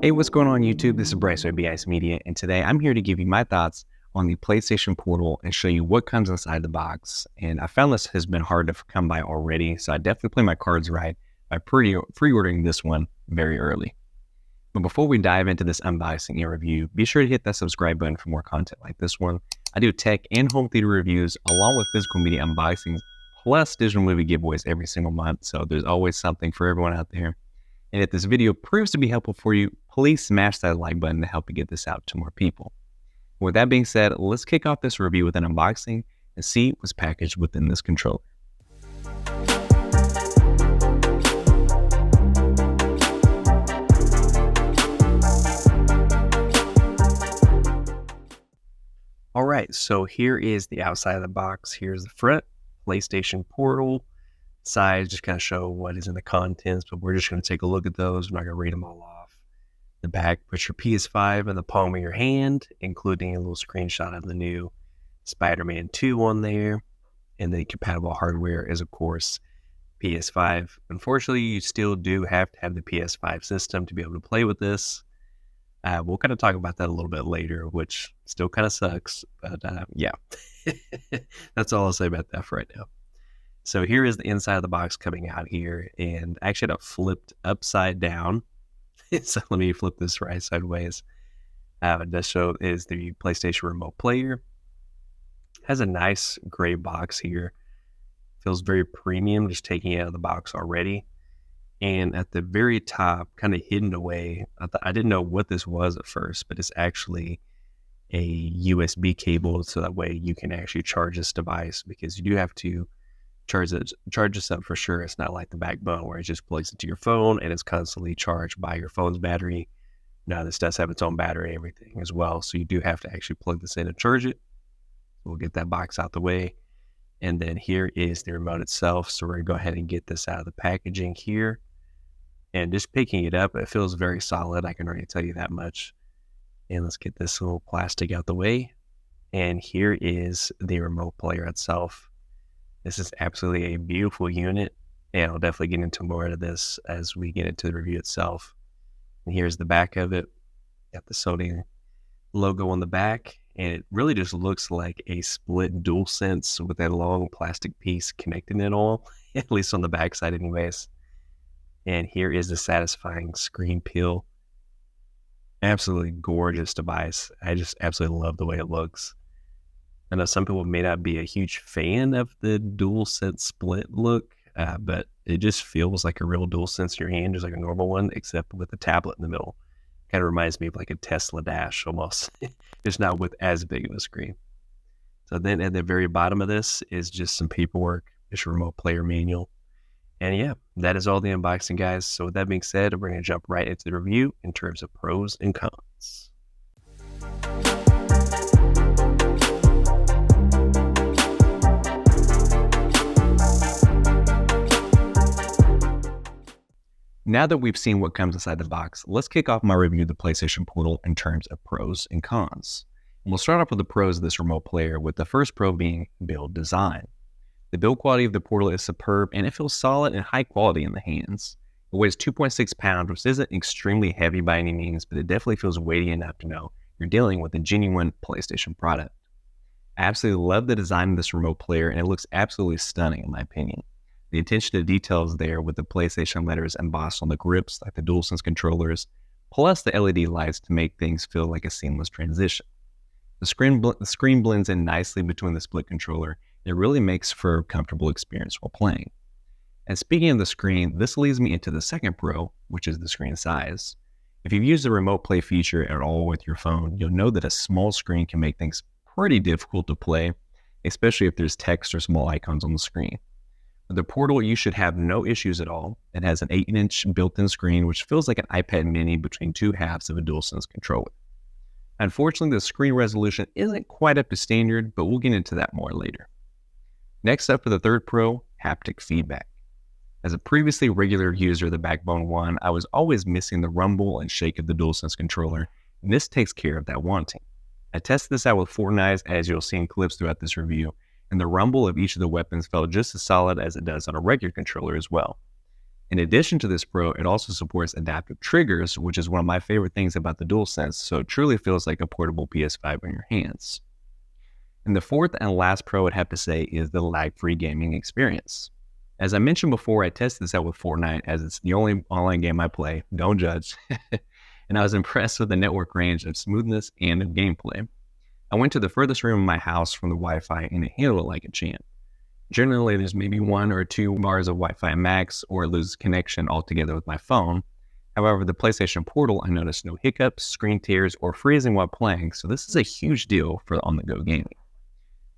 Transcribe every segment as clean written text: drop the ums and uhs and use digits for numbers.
Hey, what's going on YouTube? This is Bryce with BIS Media, and today I'm here to give you my thoughts on the PlayStation Portal and show you what comes inside the box. And I found this has been hard to come by already, so I definitely play my cards right by pre-ordering this one very early. But before we dive into this unboxing and review, be sure to hit that subscribe button for more content like this one. I do tech and home theater reviews along with physical media unboxings, plus digital movie giveaways every single month, so there's always something for everyone out there. And if this video proves to be helpful for you, please smash that like button to help me get this out to more people. With that being said, let's kick off this review with an unboxing and see what's packaged within this controller. All right, so here is the outside of the box. Here's the front, PlayStation Portal. Sides just kind of show what is in the contents, but we're just going to take a look at those. We're not going to read them all off. The back puts your PS5 in the palm of your hand, including a little screenshot of the new Spider-Man 2 on there. And the compatible hardware is, of course, PS5. Unfortunately, you still do have to have the PS5 system to be able to play with this. We'll kind of talk about that a little bit later, which still kind of sucks. But yeah, that's all I'll say about that for right now. So here is the inside of the box coming out here, and I actually had it flipped upside down. So let me flip this right sideways. This show is the PlayStation Remote Player. Has a nice gray box here. Feels very premium just taking it out of the box already. And at the very top, kind of hidden away, I didn't know what this was at first, but it's actually a USB cable, so that way you can actually charge this device, because you do have to charge this up for sure. It's not like the Backbone where it just plugs into your phone and it's constantly charged by your phone's battery. Now this does have its own battery and everything as well, so you do have to actually plug this in and charge it. We'll get that box out the way, and then here is the remote itself. So we're gonna go ahead and get this out of the packaging here, and just picking it up, it feels very solid. I can already tell you that much. And let's get this little plastic out the way, and here is the remote player itself. This is absolutely a beautiful unit, and I'll definitely get into more of this as we get into the review itself. And here's the back of it. Got the Sony logo on the back, and it really just looks like a split DualSense with that long plastic piece connecting it all, at least on the back side anyways. And here is the satisfying screen peel. Absolutely gorgeous device. I just absolutely love the way it looks. I know some people may not be a huge fan of the DualSense split look, but it just feels like a real DualSense in your hand, just like a normal one, except with a tablet in the middle. Kind of reminds me of like a Tesla Dash almost, just not with as big of a screen. So then at the very bottom of this is just some paperwork, just a remote player manual. And yeah, that is all the unboxing, guys. So with that being said, we're going to jump right into the review in terms of pros and cons. Now that we've seen what comes inside the box, let's kick off my review of the PlayStation Portal in terms of pros and cons. And we'll start off with the pros of this remote player, with the first pro being build design. The build quality of the Portal is superb, and it feels solid and high quality in the hands. It weighs 2.6 pounds, which isn't extremely heavy by any means, but it definitely feels weighty enough to know you're dealing with a genuine PlayStation product. I absolutely love the design of this remote player, and it looks absolutely stunning in my opinion. The attention to detail is there, with the PlayStation letters embossed on the grips like the DualSense controllers, plus the LED lights to make things feel like a seamless transition. The screen blends in nicely between the split controller. It really makes for a comfortable experience while playing. And speaking of the screen, this leads me into the second pro, which is the screen size. If you've used the remote play feature at all with your phone, you'll know that a small screen can make things pretty difficult to play, especially if there's text or small icons on the screen. With the Portal, you should have no issues at all. It has an 8-inch built-in screen, which feels like an iPad mini between two halves of a DualSense controller. Unfortunately, the screen resolution isn't quite up to standard, but we'll get into that more later. Next up for the third pro, haptic feedback. As a previously regular user of the Backbone 1, I was always missing the rumble and shake of the DualSense controller, and this takes care of that wanting. I tested this out with Fortnite, as you'll see in clips throughout this review, and the rumble of each of the weapons felt just as solid as it does on a regular controller as well. In addition to this Pro, it also supports adaptive triggers, which is one of my favorite things about the DualSense, so it truly feels like a portable PS5 in your hands. And the fourth and last pro I'd have to say is the lag-free gaming experience. As I mentioned before, I tested this out with Fortnite as it's the only online game I play, don't judge, and I was impressed with the network range of smoothness and of gameplay. I went to the furthest room in my house from the Wi-Fi and it handled it like a champ. Generally, there's maybe 1 or 2 bars of Wi-Fi max or it loses connection altogether with my phone. However, the PlayStation Portal, I noticed no hiccups, screen tears, or freezing while playing, so this is a huge deal for on-the-go gaming.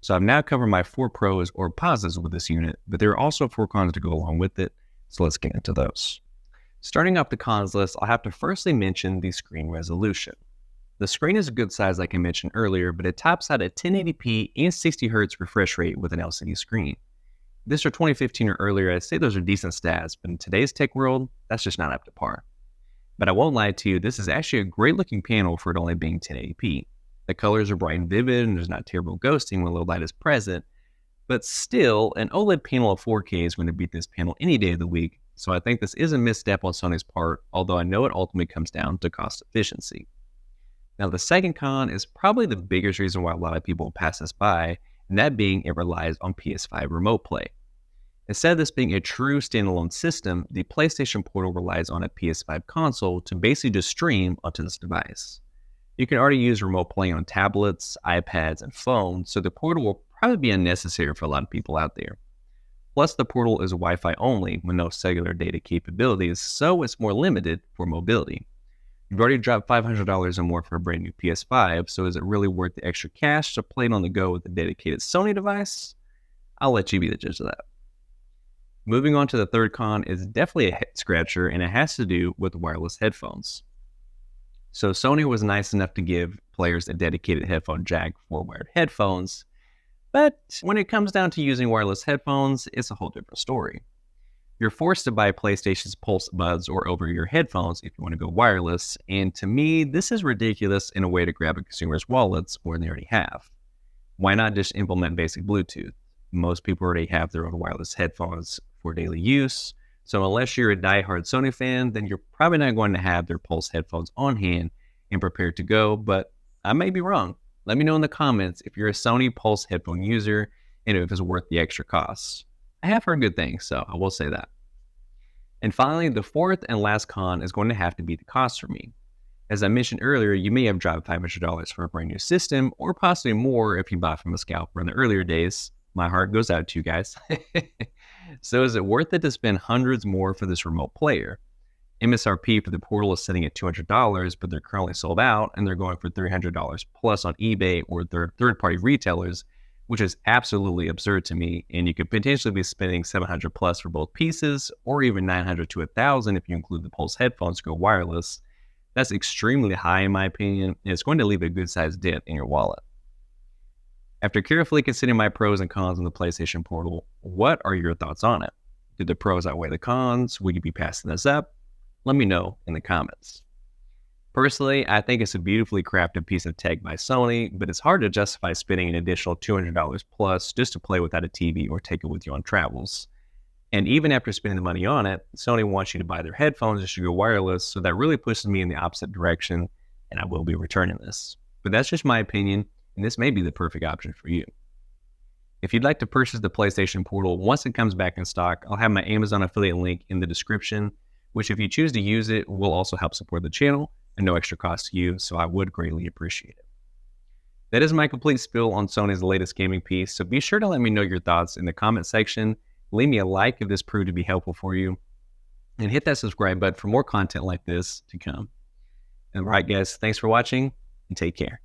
So I've now covered my 4 pros or positives with this unit, but there are also 4 cons to go along with it, so let's get into those. Starting off the cons list, I'll have to firstly mention the screen resolution. The screen is a good size like I mentioned earlier, but it tops out at 1080p and 60Hz refresh rate with an LCD screen. If this were 2015 or earlier, I'd say those are decent stats, but in today's tech world, that's just not up to par. But I won't lie to you, this is actually a great looking panel for it only being 1080p. The colors are bright and vivid, and there's not terrible ghosting when low light is present, but still, an OLED panel of 4K is going to beat this panel any day of the week, so I think this is a misstep on Sony's part, although I know it ultimately comes down to cost efficiency. Now, the second con is probably the biggest reason why a lot of people pass this by, and that being it relies on PS5 remote play. Instead of this being a true standalone system, the PlayStation Portal relies on a PS5 console to basically just stream onto this device. You can already use remote play on tablets, iPads, and phones, so the Portal will probably be unnecessary for a lot of people out there. Plus, the Portal is Wi-Fi only with no cellular data capabilities, so it's more limited for mobility. You've already dropped $500 or more for a brand new PS5, so is it really worth the extra cash to play it on the go with a dedicated Sony device? I'll let you be the judge of that. Moving on to the third con is definitely a head scratcher, and it has to do with wireless headphones. So Sony was nice enough to give players a dedicated headphone jack for wired headphones, but when it comes down to using wireless headphones, it's a whole different story. You're forced to buy PlayStation's Pulse Buds or over-ear headphones if you want to go wireless, and to me, this is ridiculous in a way to grab a consumer's wallets more than they already have. Why not just implement basic Bluetooth? Most people already have their own wireless headphones for daily use, so unless you're a diehard Sony fan, then you're probably not going to have their Pulse headphones on hand and prepared to go, but I may be wrong. Let me know in the comments if you're a Sony Pulse headphone user and if it's worth the extra costs. I have heard good things, so I will say that. And finally, the fourth and last con is going to have to be the cost for me. As I mentioned earlier, you may have dropped $500 for a brand new system, or possibly more if you bought from a scalper in the earlier days. My heart goes out to you guys. So is it worth it to spend hundreds more for this remote player? MSRP for the Portal is sitting at $200, but they're currently sold out, and they're going for $300 plus on eBay or third-party retailers, which is absolutely absurd to me, and you could potentially be spending $700 plus for both pieces, or even $900 to $1,000 if you include the Pulse headphones to go wireless. That's extremely high in my opinion, and it's going to leave a good-sized dent in your wallet. After carefully considering my pros and cons on the PlayStation Portal, what are your thoughts on it? Do the pros outweigh the cons? Would you be passing this up? Let me know in the comments. Personally, I think it's a beautifully crafted piece of tech by Sony, but it's hard to justify spending an additional $200 plus just to play without a TV or take it with you on travels. And even after spending the money on it, Sony wants you to buy their headphones just to go wireless, so that really pushes me in the opposite direction, and I will be returning this. But that's just my opinion, and this may be the perfect option for you. If you'd like to purchase the PlayStation Portal once it comes back in stock, I'll have my Amazon affiliate link in the description, which if you choose to use it, will also help support the channel and no extra cost to you, so I would greatly appreciate it. That is my complete spiel on Sony's latest gaming piece, so be sure to let me know your thoughts in the comment section. Leave me a like if this proved to be helpful for you, and hit that subscribe button for more content like this to come. And all right, guys, thanks for watching, and take care.